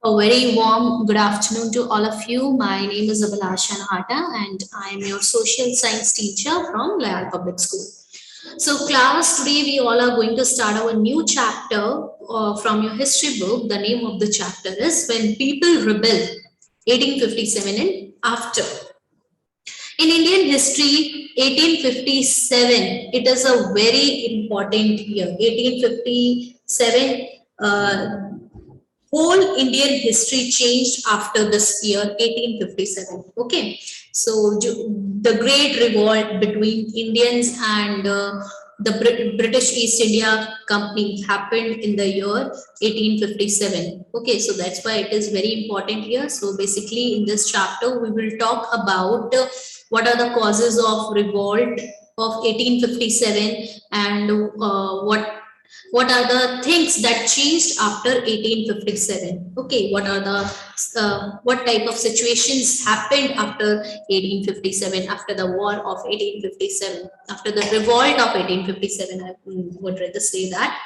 A very warm good afternoon to all of you. My name is Abhilasha Nahata and I am your social science teacher from Layal Public School. So class, today we all are going to start our new chapter from your history book. The name of the chapter is When People Rebel, 1857 and After. In Indian history, 1857, it is a very important year. 1857, whole Indian history changed after this year 1857. Okay, so the great revolt between Indians and the British East India Company happened in the year 1857. Okay, so that's why it is very important here. So basically, in this chapter, we will talk about what are the causes of revolt of 1857 and what are the things that changed after 1857. Okay, what are the what type of situations happened after 1857, after the war of 1857, after the revolt of 1857, I would rather say that.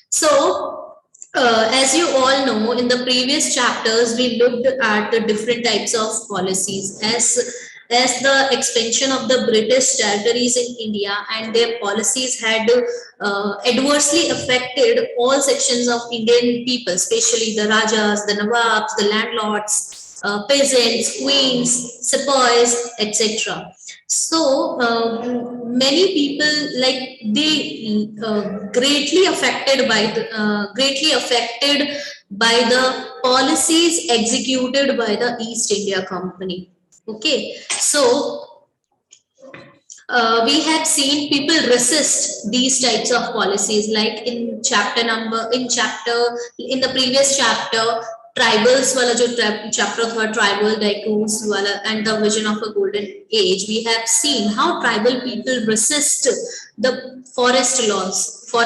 So as you all know, in the previous chapters, we looked at the different types of policies as the expansion of the British territories in India and their policies had adversely affected all sections of Indian people, especially the Rajas, the Nawabs, the landlords, peasants, queens, sepoys, etc. So many people like they greatly affected by the policies executed by the East India Company. Okay, so we have seen people resist these types of policies, like in the previous chapter, tribals wala jo chapter third, tribal tycoons wala and the vision of a golden age, we have seen how tribal people resist the forest laws ko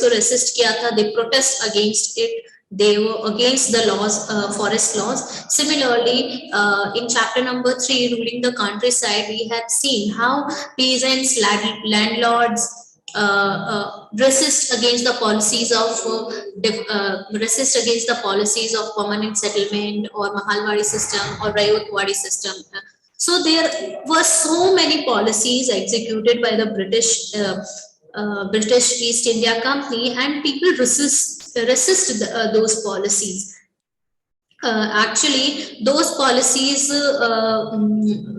resist kiya tha, they protest against it, they were against the laws, forest laws. Similarly, in chapter number 3, ruling the countryside, we have seen how peasants, landlords resist against the policies of permanent settlement or Mahalwadi system or Rayotwadi system. So there were so many policies executed by the British East India Company, and people resist those policies. Actually, those policies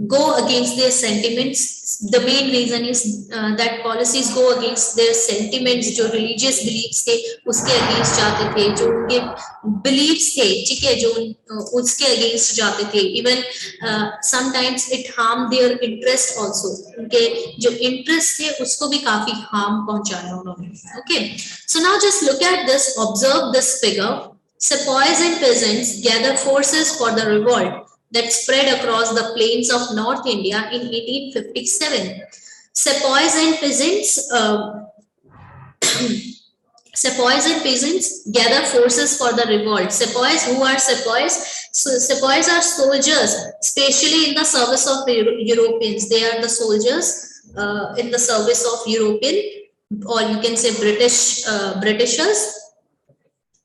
go against their sentiments. The main reason is that policies go against their sentiments. जो religious beliefs थे उसके against जाते थे, जो उनके beliefs थे ठीक है जो उसके against जाते थे. Even sometimes it harmed their interest also. उनके जो interest थे उसको भी काफी harm पहुंचाया उन्होंने. Okay, so now just look at this, observe this figure. Sepoys and peasants gather forces for the revolt that spread across the plains of North India in 1857. Sepoys and peasants gather forces for the revolt. Sepoys, who are sepoys? So sepoys are soldiers, especially in the service of Europeans. They are the soldiers in the service of European, or you can say Britishers.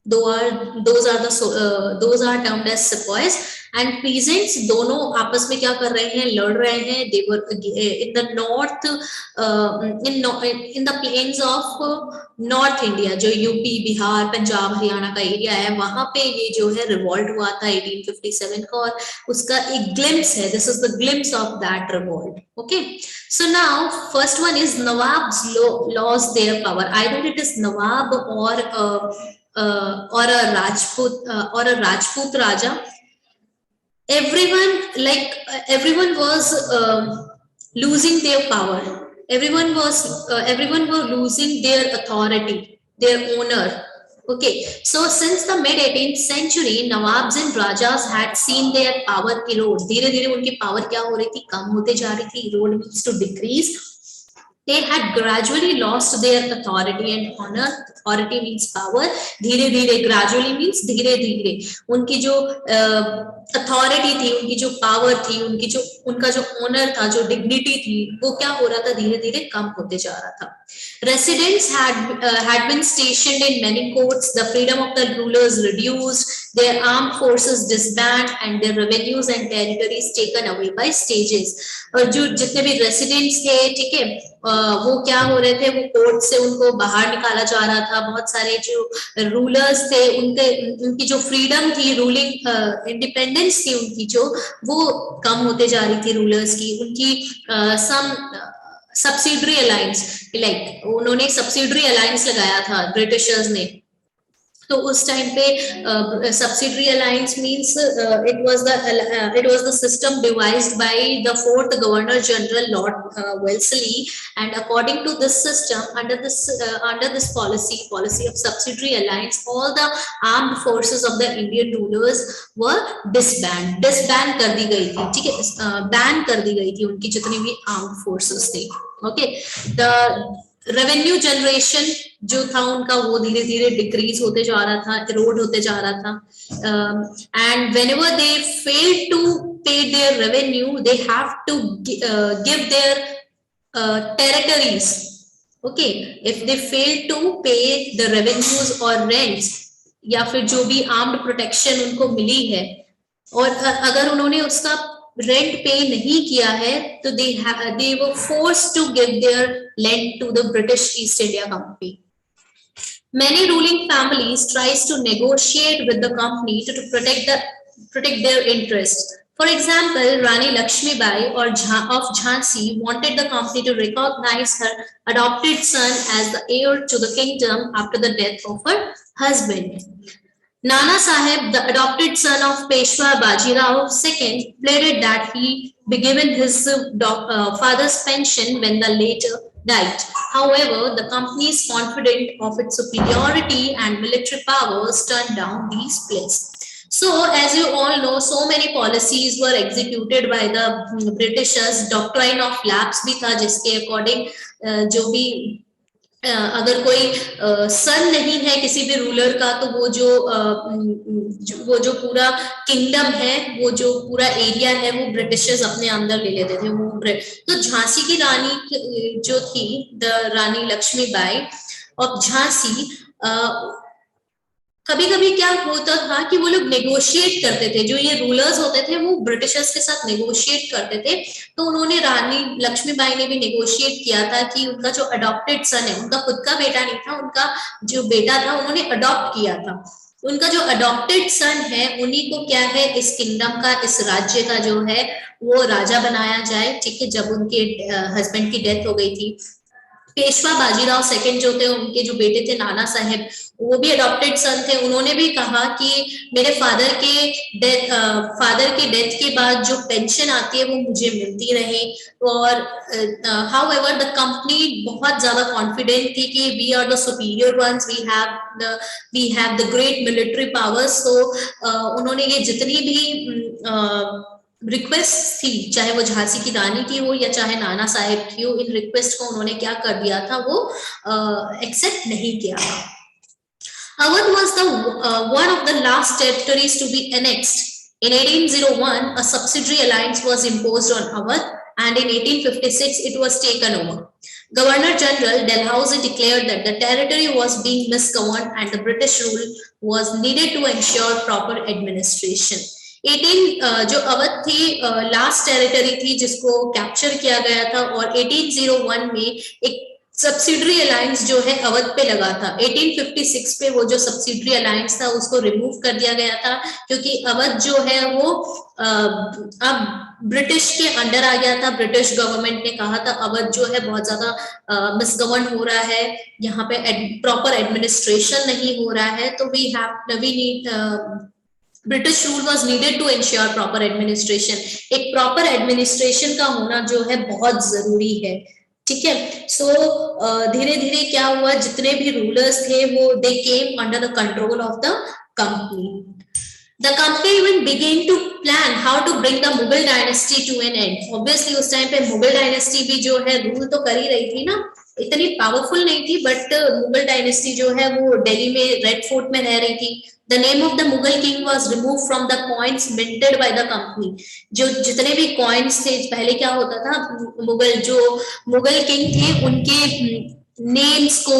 those are termed as sepoys. And peasants दोनों आपस में क्या कर रहे हैं, लड़ रहे हैं. They were in the north, in the plains of North India, जो यूपी, बिहार, पंजाब, हरियाणा का एरिया है, वहां पे ये जो है रिवॉल्ट हुआ था 1857 का, और उसका एक ग्लिम्स है. This is the glimpse of that revolt. Okay, so now first one is Nawabs lost their power. Either it is Nawab or a Rajput Raja. Everyone was losing their power. Everyone were losing their authority, their honor. Okay, so since the mid 18th century, Nawabs and Rajas had seen their power erode. धीरे धीरे उनकी power क्या हो रही थी, कम होते जा रही थी. Erode means to decrease. They had gradually lost their authority and honor. Authority means power. धीरे धीरे, gradually means धीरे धीरे, उनकी जो authority थी, उनकी जो power थी, उनका जो honor था, जो dignity थी, वो क्या हो रहा था, धीरे धीरे कम होते जा रहा था. Residents had been stationed in many courts. The freedom of the rulers reduced. their armed forces disband and their revenues and territories taken away by stages. और जो जितने भी रेसिडेंट्स थे, ठीक है, वो क्या हो रहे थे, वो कोर्ट से उनको बाहर निकाला जा रहा था। बहुत सारे जो रूलर्स थे, उनकी जो फ्रीडम थी, रूलिंग इंडिपेंडेंस थी उनकी, जो वो कम होते जा रही थी रूलर्स की। उनकी सम सब्सिडरी अलायंस, लाइक उन्होंने सब्सिडरी अलायंस लगाया था ब्रिटिशर्स ने। तो उस टाइम पे subsidiary alliance means it was the system devised by the fourth governor general lord Wellesley, and according to this system, under this policy of subsidiary alliance, all the armed forces of the Indian rulers were disband कर दी गई थी, ठीक है, ban कर दी गई थी उनकी जितनी भी आर्म्ड फोर्सेस थे। ओके, द रेवेन्यू जनरेशन जो था उनका, वो धीरे धीरे डिक्रीज होते जा रहा था, इरोड होते जा रहा था। And whenever they fail to pay their revenue, they have to give their territories. Okay, if they fail to pay the revenues और रेंट्स, या फिर जो भी आर्म्ड प्रोटेक्शन उनको मिली है, और अगर उन्होंने उसका रेंट पे नहीं किया है, तो they were forced to give their land to the British East India Company. Many ruling families tries to negotiate with the company to protect their interest. For example, Rani Lakshmi Bai of Jhansi wanted the company to recognize her adopted son as the heir to the kingdom after the death of her husband. Nana Sahib, the adopted son of Peshwa Bajirao II, pleaded that he be given his father's pension when the later died. However, the company is confident of its superiority and military powers turned down these pleas. So, as you all know, so many policies were executed by the Britishers. Doctrine of lapse भी था, जिसके according जो भी अगर कोई सन नहीं है किसी भी रूलर का, तो वो जो पूरा किंगडम है, वो जो पूरा एरिया है, वो ब्रिटिशर्स अपने अंदर ले लेते थे। वो तो झांसी की रानी जो थी, the Rani Lakshmi Bai of Jhansi, कभी कभी क्या होता था कि वो लोग नेगोशिएट करते थे, जो ये रूलर्स होते थे वो ब्रिटिशर्स के साथ नेगोशिएट करते थे। तो उन्होंने, रानी लक्ष्मीबाई ने भी नेगोशिएट किया था कि उनका जो अडॉप्टेड सन है, उनका खुद का बेटा नहीं था, उनका जो बेटा था उन्होंने अडॉप्ट किया था, उनका जो अडॉप्टेड सन है उन्हीं को क्या है, इस किंगडम का, इस राज्य का जो है वो राजा बनाया जाए। ठीक है, जब उनके हस्बैंड की डेथ हो गई थी, पेशवा बाजीराव सेकंड जो थे, उनके जो बेटे थे नाना साहेब, वो भी अडॉप्टेड सन थे। उन्होंने भी कहा कि मेरे फादर के डेथ के बाद जो पेंशन आती है वो मुझे मिलती रहे। और हाउएवर द कंपनी बहुत ज्यादा कॉन्फिडेंट थी कि we are the superior ones, we have the great military powers. तो उन्होंने ये जितनी भी रिक्वेस्ट थी, चाहे वो झांसी की रानी की हो या चाहे नाना साहेब की हो, इन रिक्वेस्ट को उन्होंने क्या कर दिया था, वो एक्सेप्ट नहीं किया था। Awadh was one of the last territories to be annexed. In 1801, a subsidiary alliance was imposed on Awadh, and in 1856 it was taken over. Governor General Dalhousie declared that the territory was being misgoverned and the British rule was needed to ensure proper administration. 18 जो अवध थी last territory थी जिसको capture किया गया था, और 1801 में एक सब्सिडरी अलायंस जो है अवध पे लगा था। 1856 पे वो जो सब्सिडरी अलायंस था उसको रिमूव कर दिया गया था, क्योंकि अवध जो है वो अब ब्रिटिश के अंडर आ गया था। ब्रिटिश गवर्नमेंट ने कहा था अवध जो है बहुत ज्यादा मिसगवर्न हो रहा है, यहाँ पे प्रॉपर एडमिनिस्ट्रेशन नहीं हो रहा है, तो we need British rule was needed to ensure proper administration. एक proper administration का होना जो है बहुत जरूरी है। ठीक है, सो धीरे धीरे क्या हुआ, जितने भी रूलर्स थे वो they came under the control of the company. The company even began to plan how to bring the Mughal dynasty to an end. Obviously उस टाइम पे मुगल डायनेस्टी भी जो है रूल तो कर ही रही थी ना, इतनी पावरफुल नहीं थी, बट मुगल डायनेस्टी जो है वो दिल्ली में रेड फोर्ट में रह रही थी। The name of the Mughal king was removed from the coins minted by the company. जो जितने भी coins थे, पहले क्या होता था, मुगल किंग थे, उनके नेम्स को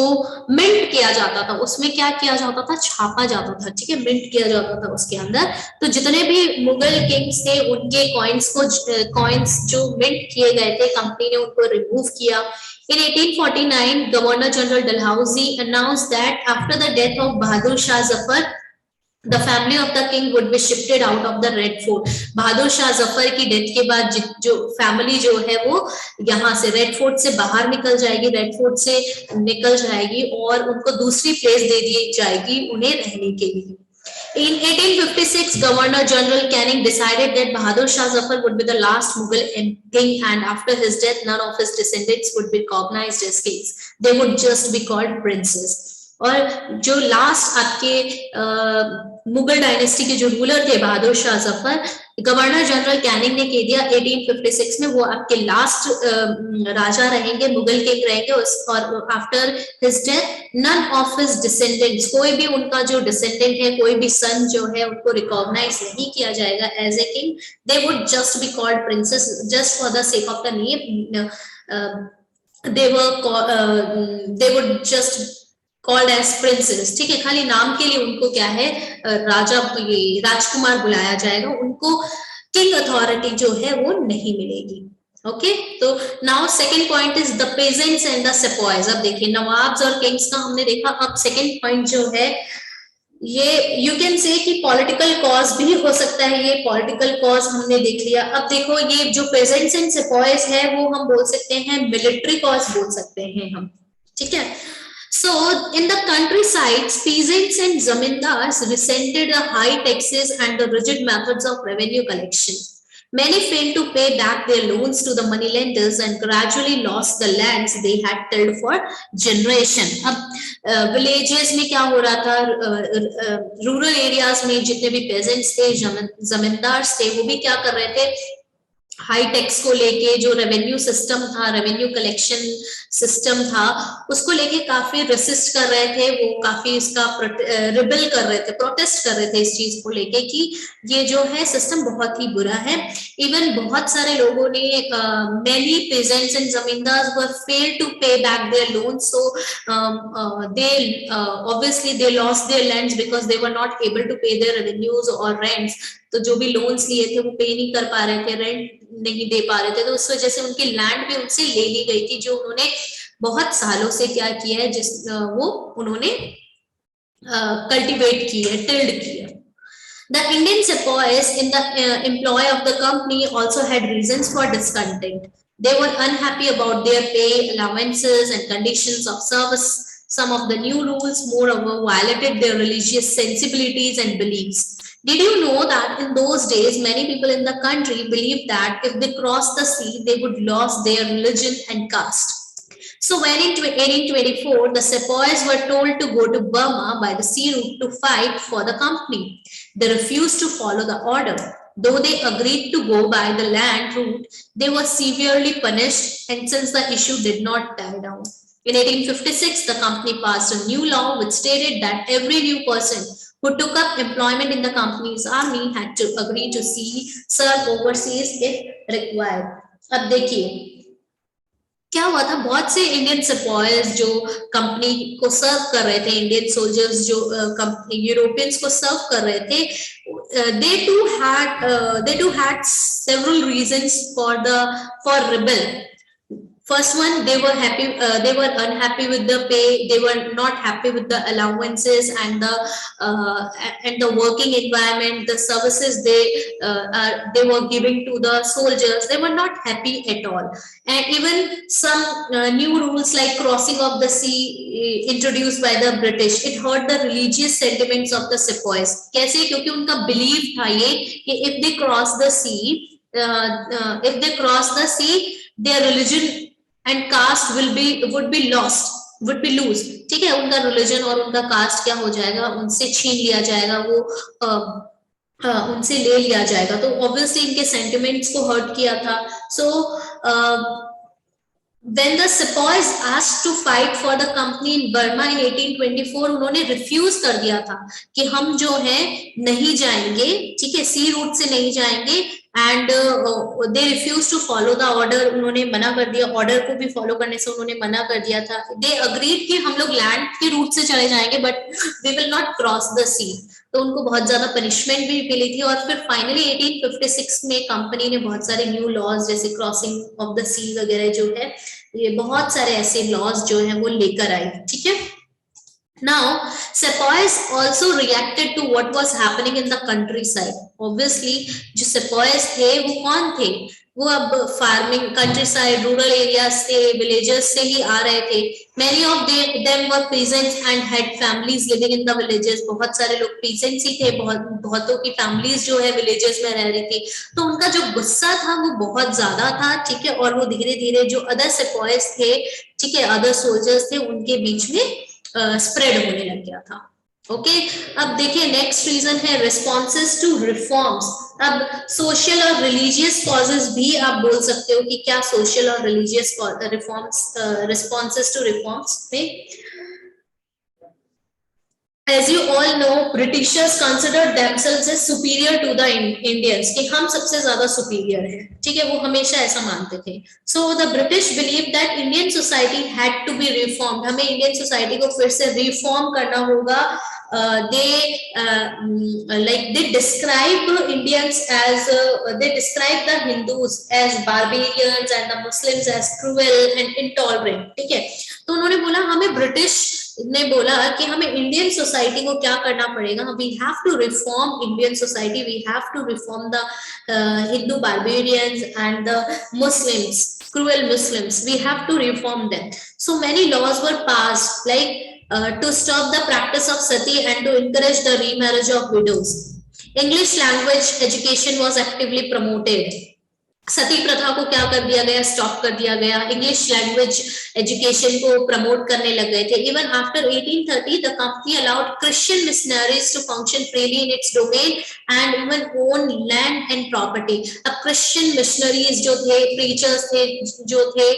मिंट किया जाता था, उसमें क्या किया जाता था, छापा जाता था, ठीक है, मिंट किया जाता था उसके अंदर। तो जितने भी मुगल किंग्स थे उनके कॉइन्स जो मिंट किए गए थे, कंपनी ने उनको रिमूव किया। In 1849, Governor General Dalhousie announced that after the death of Bahadur Shah Zafar, the family of the king would be shifted out of the Red Fort. बहादुर शाह जफर की डेथ के बाद जो फैमिली जो है वो यहाँ से रेड फोर्ट से बाहर निकल जाएगी, रेड फोर्ट से निकल जाएगी और उनको दूसरी प्लेस दे दी जाएगी उन्हें रहने के लिए। In 1856, Governor General Canning decided that Bahadur Shah Zafar would be the last Mughal king, and after his death, none of his descendants would be recognized as kings. They would just be called princes. और जो last आपके Mughal dynasty के जो ruler थे Bahadur Shah Zafar, governor general Canning ने कह दिया 1856 में वो आपके लास्ट राजा रहेंगे, मुगल किंग रहेंगे, और after his death none of his descendants, कोई भी उनका जो डिसेंडेंट है, कोई भी सन जो है उनको रिकॉग्नाइज नहीं किया जाएगा as a king. They would just be called princes just for the sake of the name. they would just called as princes, ठीक है, खाली नाम के लिए उनको क्या है राजा, ये राजकुमार बुलाया जाएगा, उनको किंग अथॉरिटी जो है वो नहीं मिलेगी। ओके, तो now second point is the peasants and the sepoys. अब देखिए नवाब्स और किंग्स का हमने देखा, अब सेकंड पॉइंट जो है ये यू कैन से कि पॉलिटिकल कॉज भी हो सकता है, ये पॉलिटिकल कॉज हमने देख लिया। अब देखो ये जो पेजेंट्स एंड सेपॉयज है वो हम बोल सकते हैं मिलिट्री कॉज बोल सकते हैं हम, ठीक है। So, in the countrysides, peasants and zamindars resented the high taxes and the rigid methods of revenue collection. Many failed to pay back their loans to the moneylenders and gradually lost the lands they had tilled for generation. अब villages में क्या हो रहा था, rural areas में जितने भी peasants थे, जमींदार थे, वो भी क्या कर रहे थे, हाई टैक्स को लेके जो रेवेन्यू सिस्टम था, रेवेन्यू कलेक्शन सिस्टम था, उसको लेके काफी रेसिस्ट कर रहे थे, वो काफी इसका रिबेल कर रहे थे, प्रोटेस्ट कर रहे थे इस चीज को लेके कि ये जो है सिस्टम बहुत ही बुरा है। इवन बहुत सारे लोगों ने many peasants and zamindars were fail to pay back their loan, so they obviously they lost their lands because they were not able to pay their revenues और रेंट्स। तो जो भी लोन्स लिए थे वो पे नहीं कर पा रहे थे, रेंट नहीं दे पा रहे थे, तो उस वजह से उनकी लैंड भी उनसे ले ली गई थी जो उन्होंने बहुत सालों से क्या किया है, जिस वो उन्होंने कल्टीवेट की है, टिल्ड की है। The Indian sepoys in the employ of the company also had reasons for discontent. They were unhappy about their pay, allowances, and conditions of service. Some of the new rules, moreover, violated their religious sensibilities and beliefs. Did you know that in those days, many people in the country believed that if they crossed the sea, they would lose their religion and caste? So when in 1824, the sepoys were told to go to Burma by the sea route to fight for the company. They refused to follow the order. Though they agreed to go by the land route, they were severely punished, and since the issue did not die down. In 1856, the company passed a new law which stated that every new person who took up employment in the company's army had to agree to serve overseas if required. अब देखिए क्या हुआ था, बहुत से Indian सिपाहीज जो company को सर्व कर रहे थे, इंडियन सोल्जर्स जो यूरोपियंस को सर्व कर रहे थे, they too had several reasons for rebel. First one, they were unhappy with the pay, they were not happy with the allowances and the working environment, the services they were giving to the soldiers. They were not happy at all. And even some new rules like crossing of the sea introduced by the British, it hurt the religious sentiments of the sepoys. कैसे? क्योंकि उनका belief था ये कि if they cross the sea, their religion and caste would be lose, ठीक है, उनका religion और उनका कास्ट क्या हो जाएगा, उनसे छीन लिया जाएगा, वो उनसे ले लिया जाएगा। तो ऑब्वियसली इनके सेंटिमेंट्स को हर्ट किया था। सो When the sepoys asked to fight for the company in Burma in 1824, उन्होंने रिफ्यूज कर दिया था कि हम जो है नहीं जाएंगे, ठीक है, सी रूट से नहीं जाएंगे, and they refuse to follow the order, उन्होंने मना कर दिया, ऑर्डर को भी फॉलो करने से उन्होंने मना कर दिया था। दे अग्रीड कि हम लोग लैंड के रूट से चले जाएंगे but we will not cross the sea. तो उनको बहुत ज्यादा पनिशमेंट भी मिली थी, और फिर फाइनली 1856 में कंपनी ने बहुत सारे न्यू लॉज जैसे क्रॉसिंग ऑफ द सी वगैरह जो है, ये बहुत सारे ऐसे लॉज जो है वो लेकर आई, ठीक है। Now, sepoys also reacted to what was happening in the countryside. Obviously, जो sepoys थे वो कौन थे? वो अब farming, country side, rural area से, विलेजेस से ही आ रहे थे। Many of them were peasants and had families living in the villages. बहुत सारे लोग peasants ही थे, बहुतों की families जो है villages में रह रही थी। तो उनका जो गुस्सा था वो बहुत ज्यादा था, ठीक है, और वो धीरे धीरे जो अदर sepoys थे, ठीक है, अदर सोल्जर्स थे, उनके बीच में स्प्रेड होने लग गया था। ओके, अब देखिए नेक्स्ट रीजन है रिस्पॉन्सेस टू रिफॉर्म्स। अब सोशल और रिलीजियस कॉजेस भी आप बोल सकते हो कि क्या सोशल और religious reforms, responses to reforms में, as you all know, Britishers considered themselves as superior to the Indians, कि हम सबसे ज्यादा superior हैं, ठीक है, वो हमेशा ऐसा मानते थे। So the British believed that Indian society had to be reformed, हमें Indian society को फिर से reform करना होगा। They describe Indians as they describe the Hindus as barbarians and the Muslims as cruel and intolerant, ठीक है। तो उन्होंने बोला, हमें ब्रिटिश ने बोला कि हमें इंडियन सोसाइटी को क्या करना पड़ेगा, we have to reform Indian society, we have to reform the Hindu barbarians and the Muslims, cruel Muslims, we have to reform them. So many laws were passed, like to stop the practice of sati and to encourage the remarriage of widows. English language education was actively promoted. सती प्रथा को क्या कर दिया गया, stop कर दिया गया। English language education को प्रमोट करने लग गए थे। Even after 1830 the company allowed Christian missionaries to function freely in its domain and even own land and property. अब क्रिश्चियन मिशनरीज जो थे, प्रीचर्स थे जो थे,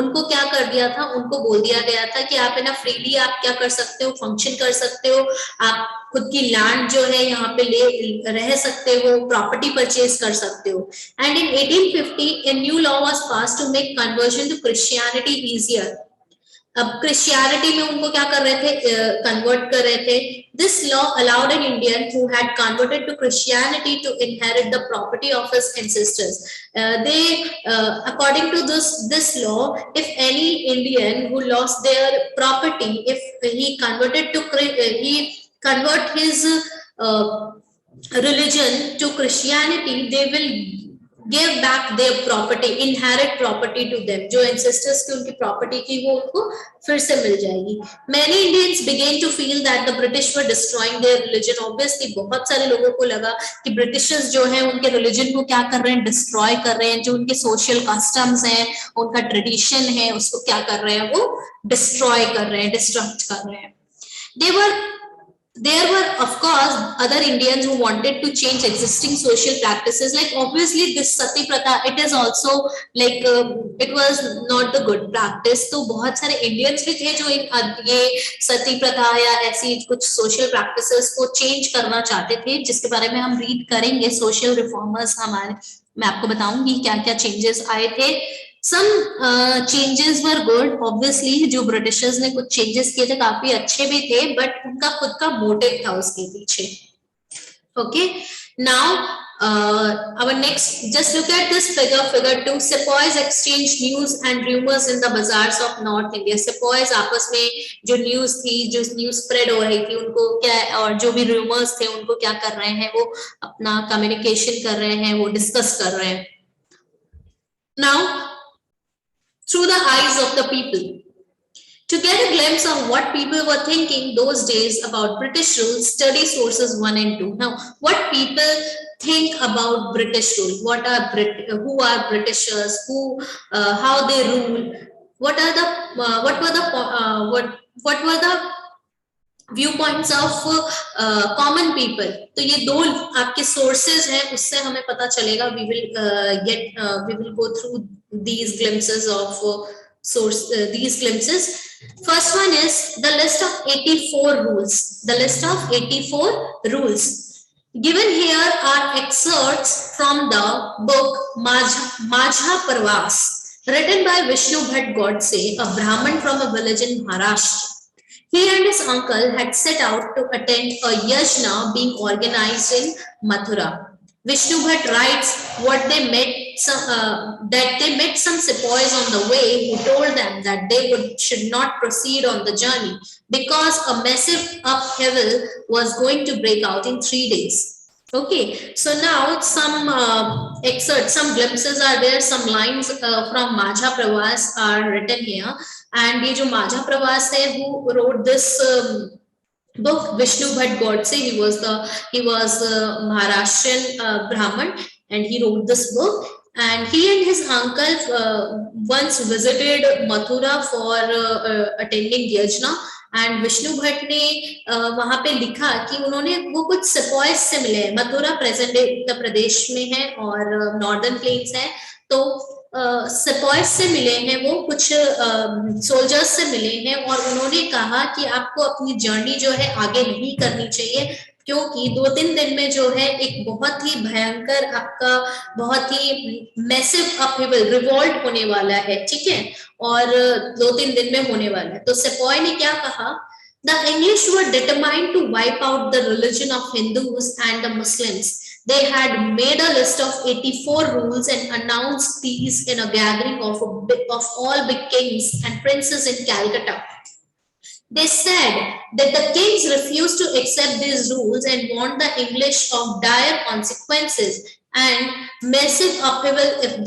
उनको क्या कर दिया था, उनको बोल दिया गया था कि आप है ना फ्रीली आप क्या कर सकते हो, फंक्शन कर सकते हो, आप खुद की लैंड जो है यहाँ पे ले रह सकते हो, प्रॉपर्टी परचेज कर सकते हो। And in 1850 a new law was passed to make conversion to Christianity easier. अब क्रिश्चियनिटी में उनको क्या कर रहे थे, कन्वर्ट कर रहे थे। This law allowed an Indian who had converted to Christianity to inherit the property of his ancestors. According to this law, if any Indian who lost their property, if he converted to he convert his religion to Christianity, they will give back their property, inherit property to them. जो ancestors की उनकी property की वो उनको फिर से मिल जाएगी। Many Indians began to feel that the British were destroying their religion. Obviously बहुत सारे लोगों को लगा कि Britishers जो है उनके religion को क्या कर रहे हैं, destroy कर रहे हैं, जो उनके social customs हैं, उनका tradition है, उसको क्या कर रहे हैं, वो destroy कर रहे हैं, destruct कर रहे हैं। There were of course other Indians who wanted to change existing social practices, like obviously this sati pratha, it is also like it was not the good practice। तो बहुत सारे Indians भी थे जो ये सती प्रथा या ऐसी कुछ social practices को change करना चाहते थे, जिसके बारे में हम read करेंगे। social reformers हमारे, मैं आपको बताऊंगी क्या क्या changes आए थे। Some changes were good, obviously जो ब्रिटिशर्स ने कुछ changes किए थे काफी अच्छे भी थे, but उनका खुद का motive था उसके पीछे। Okay, now our next, just look at this figure 2. Sepoys exchange news and rumors in the bazaars of North India. Sepoys आपस में जो news थी, जो news spread हो रही थी, उनको क्या, और जो भी rumors थे उनको क्या कर रहे हैं, वो अपना communication कर रहे हैं, वो discuss कर रहे हैं। Now through the eyes of the people, to get a glimpse of what people were thinking those days about British rule, study sources 1 and 2. Now, what people think about British rule, what are who are Britishers, how they rule, what were the viewpoints of common people। तो ये दो आपके sources हैं, उससे हमें पता चलेगा। We will go through these glimpses of source, these glimpses. First one is the list of 84 rules. The list of 84 rules. Given here are excerpts from the book Majha Parvas, written by Vishnu Bhatt Godse, a Brahmin from a village in Maharashtra. He and his uncle had set out to attend a yajna being organized in Mathura. Vishnu Bhatt writes that they met some sepoys on the way who told them that they should not proceed on the journey because a massive upheaval was going to break out in 3 days. Okay, so now some excerpts, some glimpses are there, some lines from Majha Pravas are written here, and ये जो Majha Pravas है, who wrote this book, Vishnu Bhatt Godse. He was Maharashtrian Brahmin, and he wrote this book. And he and his uncle once visited Mathura for attending yajna. And Vishnu Bhatt ने वहां पे लिखा कि उन्होंने वो कुछ सेपॉयस से मिले। मथुरा प्रेजेंट डे उत्तर प्रदेश में है और नॉर्दर्न प्लेन्स है, तो सेपॉयस से मिले हैं, वो कुछ सोल्जर्स से मिले हैं और उन्होंने कहा कि आपको अपनी जर्नी जो है आगे नहीं करनी चाहिए, क्योंकि 2-3 दिन में जो है एक बहुत ही भयंकर आपका बहुत ही मैसिव अपहेवल रिवॉल्ट होने वाला है, ठीक है, और 2-3 दिन में होने वाला है। तो सेपॉय ने क्या कहा, the English were determined to wipe out the religion of Hindus and the Muslims. They had made a list of 84 rules and announced these in a gathering of all big kings and princes in Calcutta. They said that the kings refused to accept these rules and warned the English of dire consequences and massive upheaval if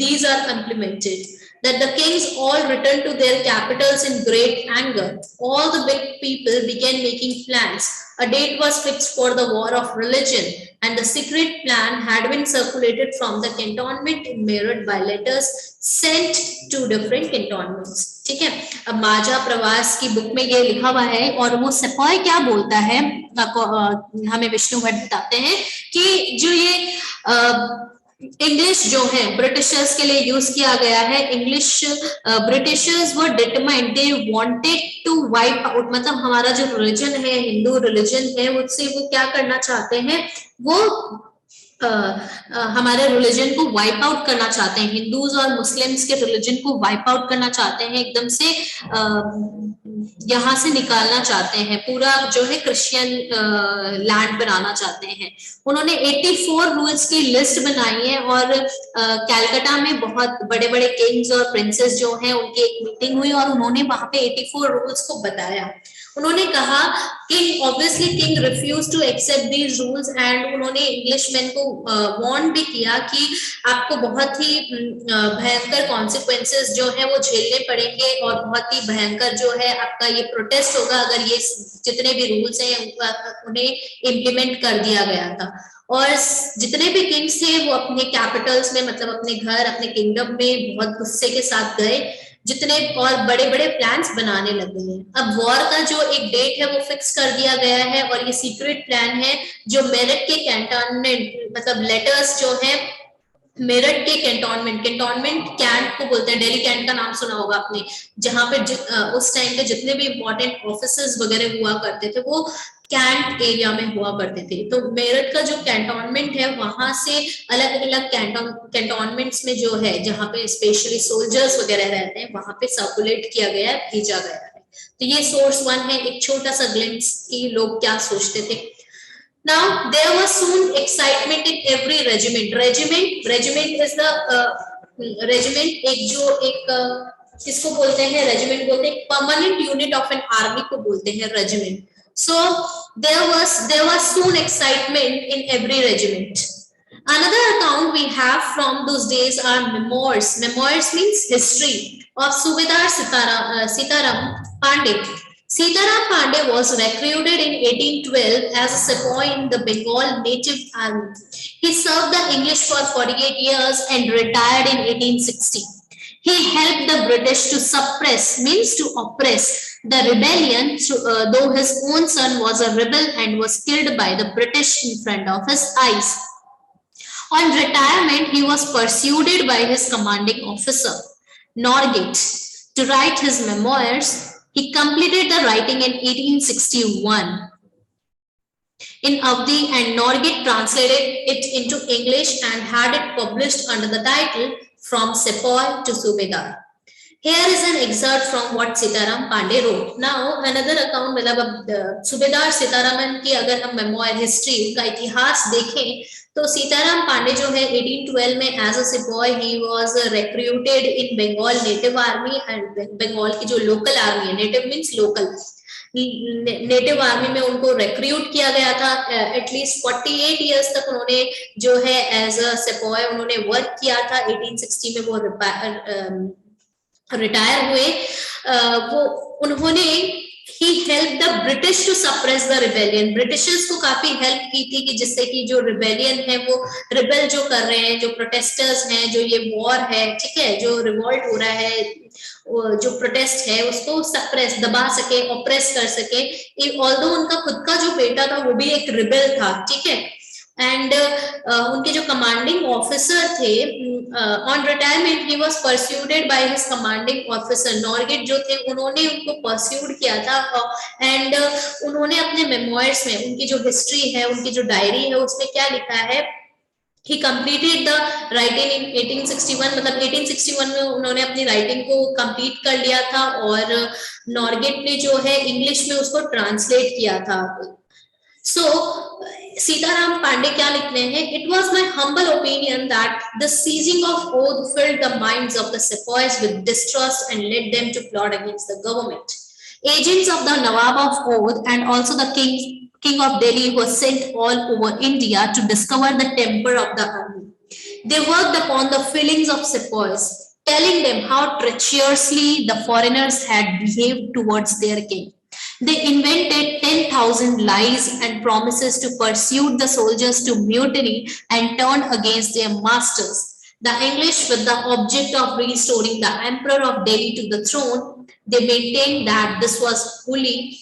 these are implemented. That the kings all returned to their capitals in great anger. All the big people began making plans. A date was fixed for the war of religion, and the secret plan had been circulated from the cantonment in Meerut by letters sent to different cantonments. ठीक है, अब माझा प्रवास की book में ये लिखा हुआ है और वो सेपॉय क्या बोलता है, हमें विष्णु भट्ट बताते हैं कि जो ये इंग्लिश जो है ब्रिटिशर्स के लिए यूज किया गया है, English Britishers were determined, they wanted to wipe out, मतलब हमारा जो रिलीजन है, हिंदू रिलीजन है, उससे वो क्या करना चाहते हैं, वो हमारे रिलीजन को वाइप आउट करना चाहते हैं, हिंदूज और मुस्लिम्स के रिलीजन को वाइप आउट करना चाहते हैं, एकदम से यहाँ से निकालना चाहते हैं, पूरा जो है क्रिश्चियन लैंड बनाना चाहते हैं। उन्होंने 84 रूल्स की लिस्ट बनाई है और कैलकाटा में बहुत बड़े बड़े किंग्स और प्रिंसेस जो हैं उनकी एक मीटिंग हुई और उन्होंने वहां पे 84 रूल्स को बताया। उन्होंने कहा कि obviously king refuse to accept these rules and उन्होंने इंग्लिशमैन को वार्न भी किया कि आपको बहुत ही भयंकर कॉन्सिक्वेंसेस जो है वो झेलने पड़ेंगे और बहुत ही भयंकर जो है आपका ये प्रोटेस्ट होगा अगर ये जितने भी रूल्स हैं उन्हें इम्प्लीमेंट कर दिया गया था। और जितने भी किंग्स थे वो अपने कैपिटल्स में, मतलब अपने घर, अपने किंगडम में बहुत गुस्से के साथ गए, जितने और बड़े बड़े प्लान्स बनाने लगे हैं। अब वॉर का जो एक डेट है वो फिक्स कर दिया गया है और ये सीक्रेट प्लान है जो मेरठ के कैंटोनमेंट, मतलब लेटर्स जो है मेरठ के कैंटोनमेंट कैंट को बोलते हैं, दिल्ली कैंट का नाम सुना होगा आपने, जहां पे उस टाइम पे जितने भी इंपॉर्टेंट ऑफिसर्स वगैरह हुआ करते थे वो कैंट एरिया में हुआ करते थे। तो मेरठ का जो कैंटोनमेंट है वहां से अलग अलग कैंटोनमेंट्स में जो है जहां पे स्पेशली सोल्जर्स वगैरह रहते हैं वहां पे सर्कुलेट किया गया है, भेजा गया है। तो ये सोर्स 1 है, एक छोटा सा ग्लिम्स कि लोग क्या सोचते थे। Now there was soon excitement in every regiment. Regiment is the regiment, किसको बोलते हैं, रेजिमेंट बोलते हैं, permanent unit of an army को बोलते हैं regiment. So there was soon excitement in every regiment. Another account we have from those days are memoirs. Memoirs means history of Subedar Sitaram Pandey. Sitaram Pandey was recruited in 1812 as a sepoy in the Bengal Native Army. He served the English for 48 years and retired in 1860. He helped the British to suppress, means to oppress, the rebellion, though his own son was a rebel and was killed by the British in front of his eyes. On retirement, he was pursued by his commanding officer. Norgate to write his memoirs. He completed the writing in 1861 in Avdi, and Norgate translated it into English and had it published under the title From Sepoy to Subedar. Here is an excerpt from what Sitaram Pandey wrote. Now, another account, मतलब सुबेदार सीतारामन की अगर हम memoir history उनका इतिहास देखें तो सीताराम पांडे जो है 1812 में as a sepoy he was recruited in Bengal native army, and Bengal की जो लोकल आर्मी है, native means local, native army में उनको रिक्रूट किया गया था। एटलीस्ट 48 इयर्स तक उन्होंने जो है एज अ सिपॉय उन्होंने वर्क किया था। 1860 में वो रिटायर हुए। वो उन्होंने he helped the British to suppress the rebellion. Britishers को काफी हेल्प की थी कि जिससे कि जो रिबेलियन है वो रिबेल जो कर रहे हैं, जो प्रोटेस्टर्स हैं, जो ये वॉर है, ठीक है, जो रिवॉल्ट हो रहा है, जो प्रोटेस्ट है उसको सप्रेस, दबा सके, ऑप्रेस कर सके। ऑल्दो उनका खुद का जो बेटा था वो भी एक रिबेल था, ठीक है। एंड उनके जो कमांडिंग ऑफिसर थे, on retirement he was persuaded by his commanding officer. Norgate जो थे उन्होंने उनको परस्यूड किया था, एंड उन्होंने अपने मेमोयर्स में उनकी जो हिस्ट्री है, उनकी जो डायरी है, उसमें क्या लिखा है, he completed the writing in 1861, मतलब 1861 में उन्होंने अपनी राइटिंग को कंप्लीट कर लिया था, और नॉर्गेट ने जो है इंग्लिश में उसको ट्रांसलेट किया था। So, Sitaram Pandey क्या लिखते हैं? It was my humble opinion that the seizing of oath filled the minds of the sepoys with distrust and led them to plot against the government. Agents of the Nawab of Oudh and also the King of Delhi were sent all over India to discover the temper of the army. They worked upon the feelings of sepoys, telling them how treacherously the foreigners had behaved towards their king. They invented 10,000 lies and promises to persuade the soldiers to mutiny and turn against their masters. The English, with the object of restoring the Emperor of Delhi to the throne, they maintained that this was wholly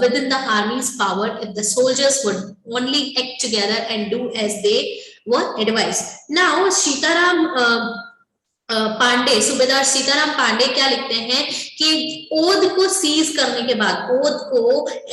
within the army's power if the soldiers would only act together and do as they were advised. Now, Sitaram Pandey, सूबेदार सीताराम पांडे क्या लिखते हैं कि ओध को seize करने के बाद, ओध को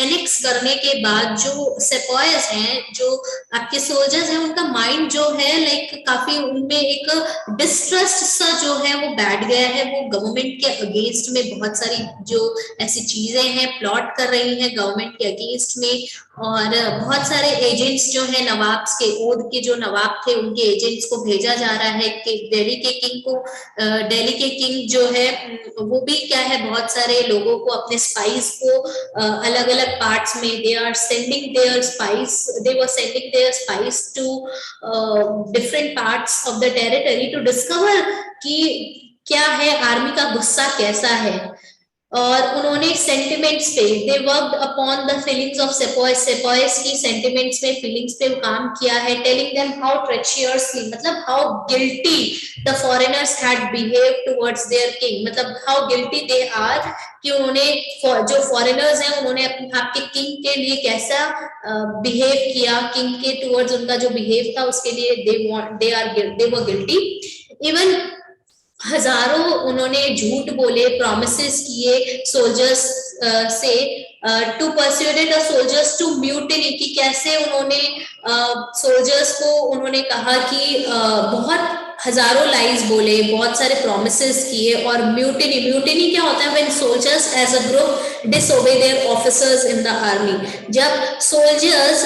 एनेक्स करने के बाद जो सेपॉयर्स हैं, जो आपके सोल्जर्स हैं, उनका माइंड जो है लाइक काफी उनमें एक डिस्ट्रस्ट सा जो है वो बैठ गया है। वो गवर्नमेंट के अगेंस्ट में बहुत सारी जो ऐसी चीजें हैं प्लॉट कर रही हैं गवर्नमेंट के अगेंस्ट में, और बहुत सारे एजेंट्स जो है नवाब के, ओध के जो नवाब थे उनके एजेंट्स को भेजा जा रहा है कि दिल्ली के किंग को, दिल्ली के किंग जो है वो भी क्या है, बहुत सारे लोगों को, अपने स्पाइस को अलग अलग पार्ट्स में, they are sending their spice, they were sending their spice to different parts of the territory to discover कि क्या है, आर्मी का गुस्सा कैसा है। और उन्होंने सेंटिमेंट्स पे, they worked upon the feelings of sepoys, sepoys की सेंटिमेंट्स पे, फीलिंग्स पे काम किया है। टेलिंग देम हाउ ट्रेचियरसली, मतलब how guilty the foreigners had behaved towards their king, मतलब हाउ गिल्टी दे आर, कि उन्होंने जो फॉरेनर्स हैं उन्होंने आपके किंग के लिए कैसा बिहेव किया, किंग के टुवर्ड्स उनका जो बिहेव था उसके लिए दे वर गिल्टी। इवन हजारों उन्होंने झूठ बोले, प्रोमिसेस किए सोल्जर्स से, to persuade the soldiers to mutiny, कि कैसे उन्होंने सोल्जर्स को उन्होंने कहा कि बहुत हजारों लाइज बोले, बहुत सारे प्रोमिसेस किए, और म्यूटिनी, म्यूटिनी क्या होता है, when soldiers as a group disobey their officers in the army, जब सोल्जर्स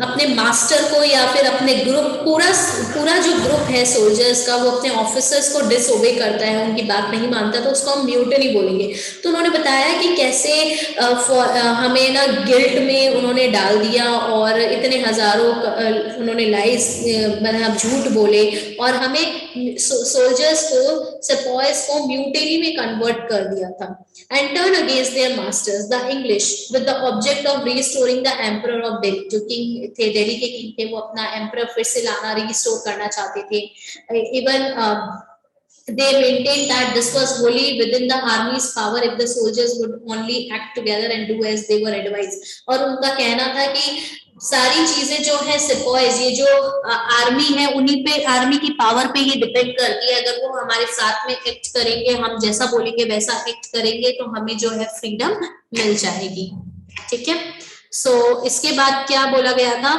अपने मास्टर को या फिर अपने ग्रुप, पूरा जो ग्रुप है सोल्जर्स का वो अपने ऑफिसर्स को डिसओबे करता है, उनकी बात नहीं मानता, तो उसको हम म्यूटिनी बोलेंगे। तो उन्होंने बताया कि कैसे हमें ना गिल्ट में उन्होंने डाल दिया, और इतने हजारों उन्होंने लाइज, मतलब झूठ बोले, और हमें सोल्जर्स को, सेपॉयर्स को म्यूटिनी में कन्वर्ट कर दिया था। And turn against their masters the English with the object of restoring the emperor of Delhi, जो किंग थे, दिल्ली के किंग थे, वो अपना एम्परर फिर से लाना, रिस्टोर करना चाहते थे। Even they maintained that this was wholly within the army's power if the soldiers would only act together and do as they were advised. और उनका कहना था कि सारी चीजें जो है सिपॉइज, ये जो आर्मी है, उन्हीं पे, आर्मी की पावर पे ये डिपेंड करती है। अगर वो हमारे साथ में एक्ट करेंगे, हम जैसा बोलेंगे वैसा एक्ट करेंगे, तो हमें जो है फ्रीडम मिल जाएगी। ठीक है, सो इसके बाद क्या बोला गया था?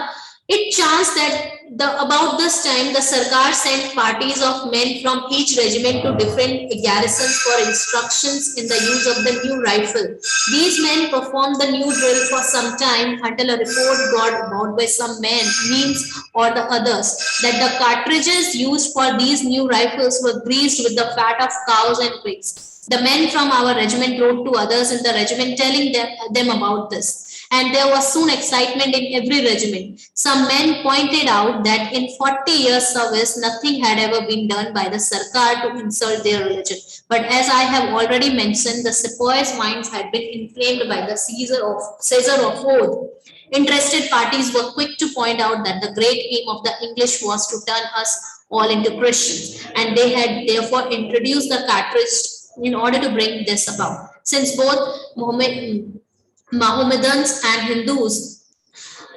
It chanced that about this time the Sarkar sent parties of men from each regiment to different garrisons for instructions in the use of the new rifle. These men performed the new drill for some time until a report got about by some men, means or the others, that the cartridges used for these new rifles were greased with the fat of cows and pigs. The men from our regiment wrote to others in the regiment telling them about this. And there was soon excitement in every regiment. Some men pointed out that in 40 years' service, nothing had ever been done by the Sarkar to insult their religion. But as I have already mentioned, the sepoys' minds had been inflamed by the seizure of oath. Interested parties were quick to point out that the great aim of the English was to turn us all into Christians, and they had therefore introduced the cartridge in order to bring this about. Since both Mohammedans and Hindus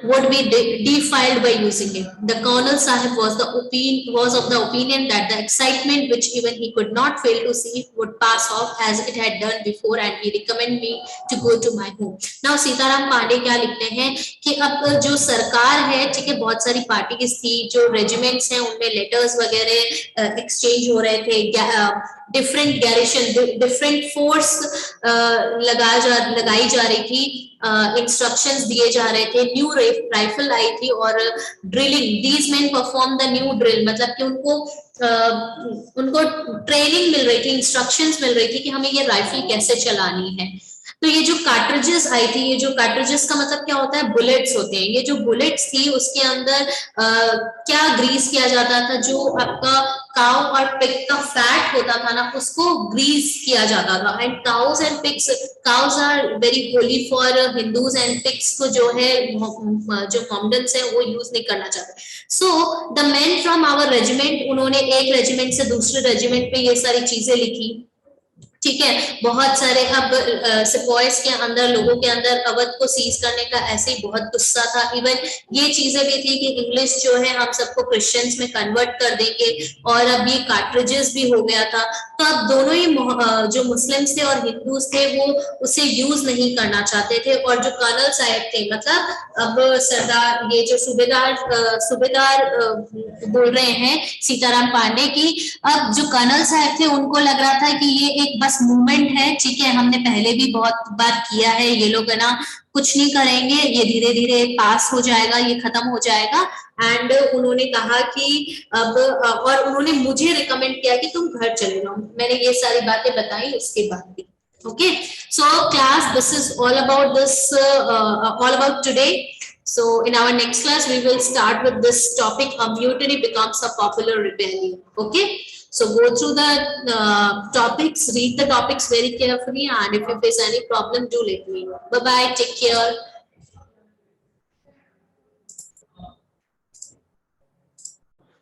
would be defiled by using it. The Colonel Sahib was of the opinion that the excitement, which even he could not fail to see, would pass off as it had done before, and he recommended me to go to my home. Now Sitaram Pandey क्या लिखते हैं कि अब जो सरकार है, ठीक है, बहुत सारी पार्टीज थी, जो रेजिमेंट्स हैं उनमें लेटर्स वगैरह एक्सचेंज हो रहे थे, डिफरेंट गैरिशन, डिफरेंट फोर्स लगाई जा रही थी, इंस्ट्रक्शंस दिए जा रहे थे, न्यू राइफल आई थी और drilling, these main perform the new drill, मतलब कि उनको ट्रेनिंग मिल रही थी, इंस्ट्रक्शंस मिल रही थी कि हमें ये राइफल कैसे चलानी है। तो ये जो कार्ट्रिजेस आई थी, ये जो कार्ट्रिजेस का मतलब क्या होता है? बुलेट्स होते हैं। ये जो बुलेट्स थी उसके अंदर क्या ग्रीस किया जाता था? जो आपका काउ और पिग का फैट होता था ना, उसको ग्रीस किया जाता था। And cows and pigs, cows are very holy for Hindus, and pigs को जो है, जो कॉमडन्स है, वो यूज नहीं करना चाहते। So the man from our regiment, उन्होंने एक रेजिमेंट से दूसरे रेजिमेंट पे ये सारी चीजें लिखी, ठीक है। बहुत सारे अब सिपॉइस के अंदर, लोगों के अंदर अवध को सीज करने का ऐसे ही बहुत गुस्सा था। इवन ये चीजें भी थी कि इंग्लिश जो है हम सबको क्रिश्चियंस में कन्वर्ट कर देंगे, और अब ये कार्ट्रिजेस भी हो गया था। तो अब दोनों ही जो मुस्लिम्स थे और हिंदूज थे वो उसे यूज नहीं करना चाहते थे। और जो कर्नल साहब थे, मतलब अब सरदार, ये जो सूबेदार बोल रहे हैं सीताराम पांडे की, अब जो कर्नल साहब थे उनको लग रहा था कि ये एक बस मूवमेंट है, ठीक है, हमने पहले भी बहुत बार किया है, ये लोग है ना कुछ नहीं करेंगे, ये धीरे धीरे पास हो जाएगा, ये खत्म हो जाएगा। एंड उन्होंने कहा कि अब, और उन्होंने मुझे रिकमेंड किया कि तुम घर चले जाओ। मैंने ये सारी बातें बताई उसके बाद भी। Okay, so class, this is all about this, all about today. So in our next class, we will start with this topic: a mutiny becomes a popular rebellion. Okay, so go through the topics, read the topics very carefully, and if you face any problem, do let me know. Bye bye, take care.